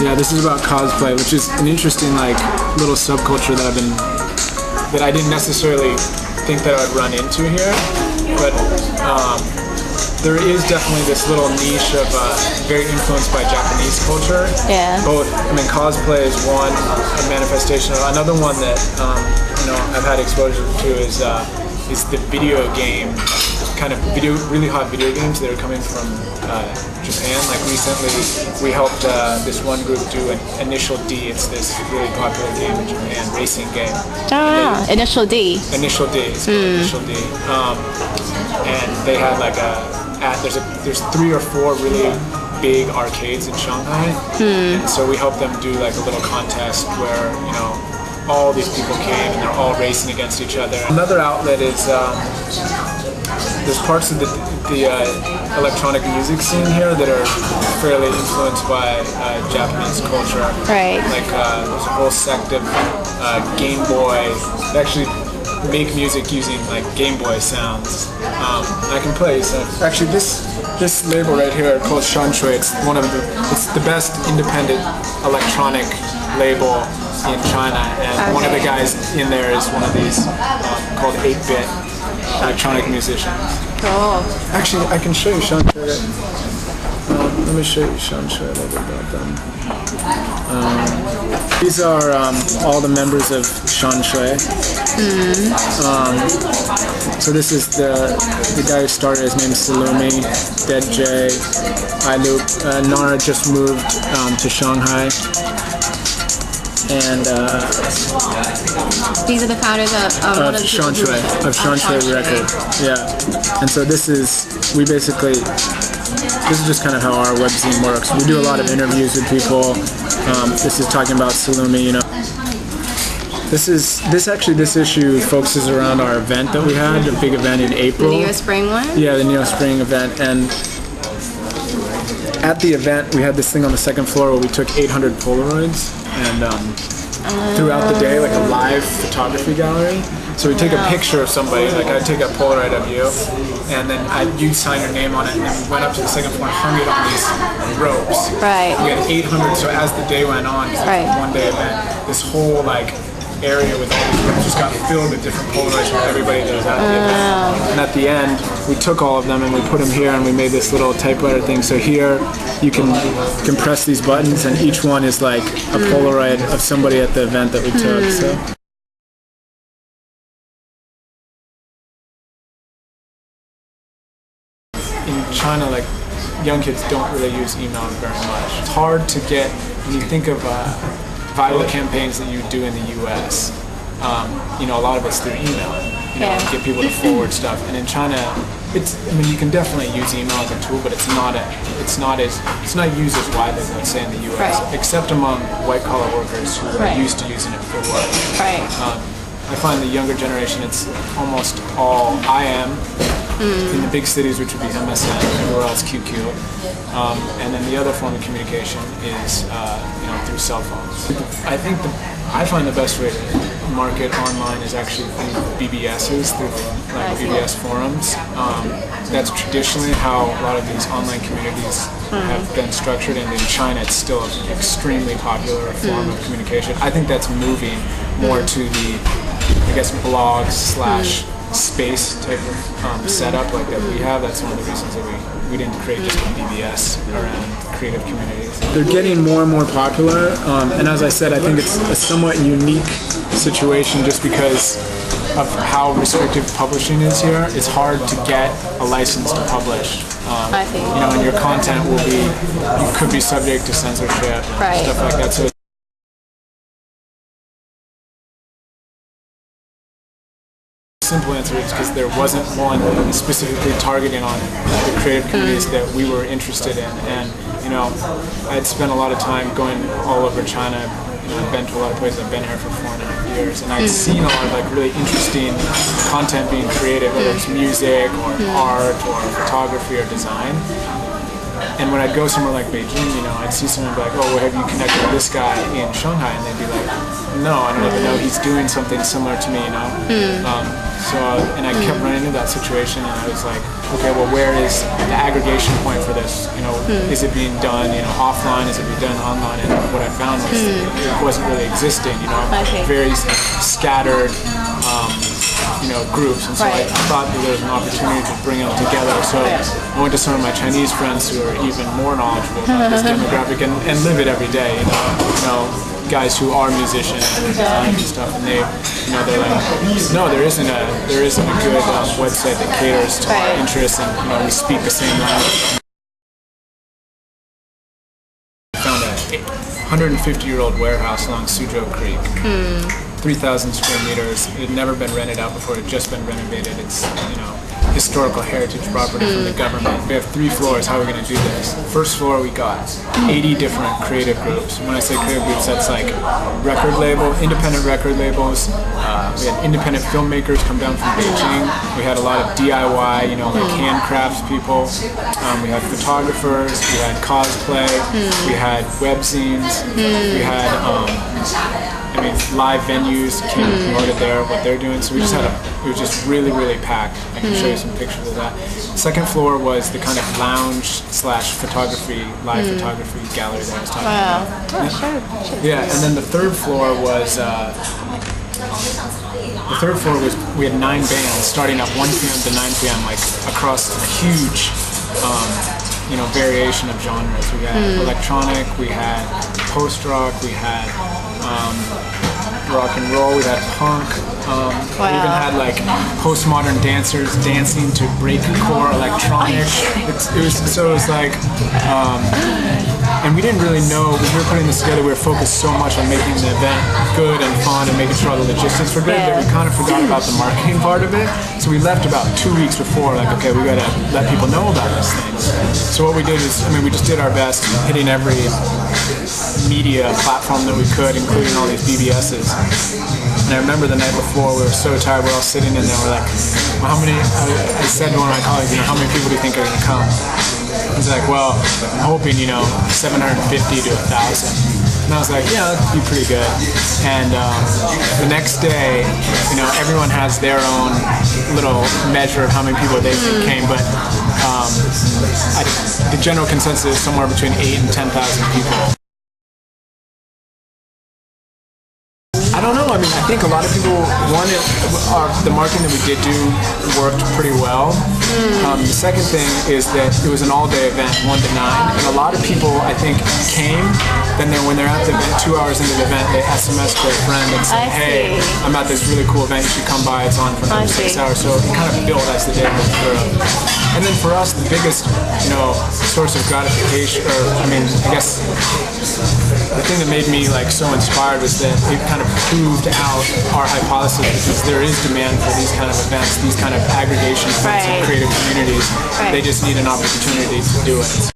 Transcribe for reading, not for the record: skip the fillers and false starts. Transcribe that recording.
Yeah, this is about cosplay, which is an interesting like little subculture that I didn't necessarily think that I would run into here, but there is definitely this little niche of very influenced by Japanese culture. Yeah. Both, I mean, cosplay is one manifestation. Another one that I've had exposure to is the video game kind of really hot video games that are coming from Japan. Like recently, we helped this one group do an Initial D. It's this really popular game in Japan, racing game. Oh, Initial D. Initial D. It's called Initial D. And they had like there's 3 or 4 really big arcades in Shanghai, and so we helped them do like a little contest where all these people came and they're all racing against each other. Another outlet is there's parts of the electronic music scene here that are fairly influenced by Japanese culture. Right. Like there's a whole sect of Game Boy. They actually make music using like Game Boy sounds. I can play. So actually, this label right here called Shunshui. It's the best independent electronic label in China, and one of the guys in there is one of these called 8-bit electronic musicians. Cool. Actually, I can show you Shunshui. Let me show you Shunshui a little bit about them. These are all the members of Shunshui. So this is the guy who started. His name is Salumi, Dead J, Ilu. Nara just moved to Shanghai. And these are the founders of Shunshui Record. Yeah. And so this is just kind of how our webzine works. We do a lot of interviews with people. This is talking about Salumi, This issue focuses around our event that we had, a big event in April. The Neospring one? Yeah, the Neospring event. And at the event, we had this thing on the second floor where we took 800 Polaroids, and throughout the day, like a live photography gallery. So we take a picture of somebody, like I'd take a Polaroid of you, and then you'd sign your name on it, and then we went up to the second floor and hung it on these ropes. Right. We had 800, so as the day went on, one day event, this whole area with all these ropes just got filled with different Polaroids from everybody that was at the event. And at the end, we took all of them and we put them here, and we made this little typewriter thing. So here, you can press these buttons, and each one is like a Polaroid of somebody at the event that we took. So. In China, like young kids don't really use email very much. It's hard to get when you think of viral campaigns that you do in the U.S. A lot of it's through email. Get people to forward stuff. And in China, you can definitely use email as a tool, but it's not used as widely as let's say in the U.S. Except among white collar workers who are used to using it for work. Right. I find the younger generation, it's almost all IM in the big cities, which would be MSN, everywhere else QQ, and then the other form of communication is through cell phones. I find the best way to market online is actually through BBSs, through BBS forums. That's traditionally how a lot of these online communities have been structured, and in China it's still an extremely popular form of communication. I think that's moving more to the, blog / space type of setup like that we have. That's one of the reasons that we didn't create just a BBS around creative communities. They're getting more and more popular, and as I said, I think it's a somewhat unique situation just because of how restrictive publishing is here. It's hard to get a license to publish. I think. And your content you could be subject to censorship and stuff like that. So simple answer is because there wasn't one specifically targeting on the creative communities that we were interested in, and I'd spent a lot of time going all over China. I've been to a lot of places. I've been here for 4.5 years, and I'd seen a lot of really interesting content being created, whether it's music or art or photography or design. and when I'd go somewhere like Beijing, you know, I'd see someone be like, oh, well, have you connected with this guy in Shanghai? And they'd be like, no, I don't even know he's doing something similar to me, you know. And I kept running into that situation, and I was like, okay, well, where is the aggregation point for this? You know, is it being done, you know, offline? Is it being done online? And what I found was it wasn't really existing, you know, very scattered, you know, groups. And so I thought that there was an opportunity to bring them together. So I went to some of my Chinese friends who are even more knowledgeable about this demographic and live it every day, you know, guys who are musicians and stuff, and they, you know, they're like, no, there isn't a good website that caters to our interests, and you know, we speak the same language. I found a 150-year-old warehouse along Suzhou Creek, 3,000 square meters. It had never been rented out before. It had just been renovated. It's, you know, historical heritage property from the government. We have 3 floors. How are we going to do this? First floor, we got 80 different creative groups. When I say creative groups, that's like independent record labels. We had independent filmmakers come down from Beijing. We had a lot of DIY, you know, like handcrafts people. We had photographers. We had cosplay. We had webzines. We had, I mean, live venues came and promoted there, what they're doing. So we just had it was just really, really packed. I can show you some pictures of that. Second floor was the kind of lounge / photography, live photography gallery that I was talking about. Oh, sure. Yeah, and then the third floor was, we had 9 bands starting at 1 p.m. to 9 p.m. like across a huge, you know, variation of genres. We had electronic, we had post-rock, we had rock and roll, we had punk, we even had like postmodern dancers dancing to breakcore electronic. It was like, and we didn't really know, when we were putting this together, we were focused so much on making the event good and fun and making sure all the logistics were good that we kind of forgot about the marketing part of it. So we left about 2 weeks before, like, okay, we gotta let people know about this thing. So what we did is, I mean, we just did our best, hitting every media platform that we could, including all these BBSs. And I remember the night before, we were so tired, we're all sitting in there, we're like, well, how many, I said to one of my colleagues, you know, how many people do you think are gonna come? He's like, well, I'm hoping, you know, 750 to 1,000. And I was like, yeah, that'd be pretty good. And the next day, you know, everyone has their own little measure of how many people they think came, but the general consensus is somewhere between 8,000 and 10,000 people. I don't know. I mean, I think a lot of people, the marketing that we did do worked pretty well. The second thing is that it was an all-day event, 1 to 9, and a lot of people, I think, came. Then when they're at the event, 2 hours into the event, they SMS their friend and say, hey, I'm at this really cool event, you should come by, it's on for another 6 hours. So it kind of built as the day went through. And then for us, the biggest, you know, source of gratification, or I mean, I guess the thing that made me like so inspired was that it kind of proved out our hypothesis, because there is demand for these kind of events, these kind of aggregation events in creative communities. They just need an opportunity to do it.